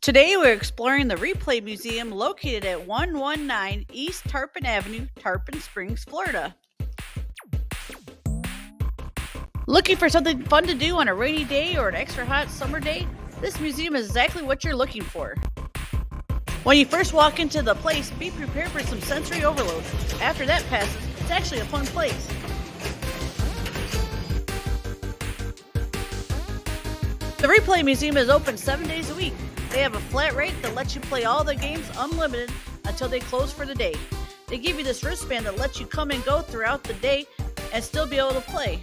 Today we're exploring the Replay Museum located at 119 East Tarpon Avenue, Tarpon Springs, Florida. Looking for something fun to do on a rainy day or an extra hot summer day? This museum is exactly what you're looking for. When you first walk into the place, be prepared for some sensory overload. After that passes, it's actually a fun place. The Replay Museum is open 7 days a week. They have a flat rate that lets you play all the games unlimited until they close for the day. They give you this wristband that lets you come and go throughout the day and still be able to play.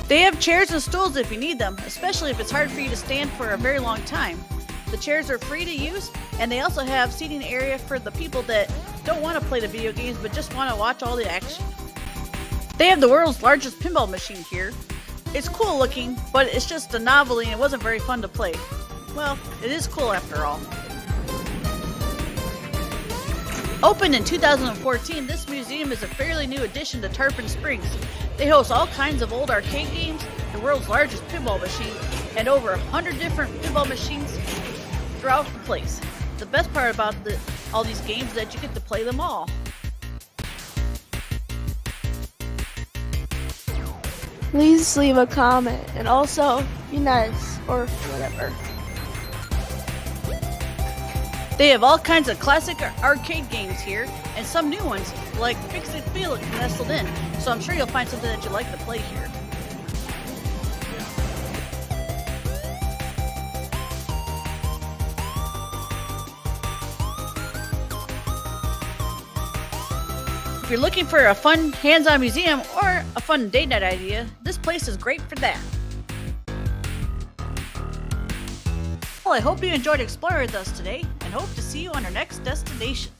They have chairs and stools if you need them, especially if it's hard for you to stand for a very long time. The chairs are free to use, and they also have seating area for the people that don't want to play the video games but just want to watch all the action. They have the world's largest pinball machine here. It's cool looking, but it's just a novelty and it wasn't very fun to play. Well, it is cool after all. Opened in 2014, this museum is a fairly new addition to Tarpon Springs. They host all kinds of old arcade games, the world's largest pinball machine, and over 100 different pinball machines throughout the place. The best part about all these games is that you get to play them all. Please leave a comment and also be nice or whatever. They have all kinds of classic arcade games here and some new ones like Fix It Feel It nestled in, so I'm sure you'll find something that you like to play here. If you're looking for a fun hands-on museum or a fun date night idea, this place is great for that. Well, I hope you enjoyed exploring with us today and hope to see you on our next destination.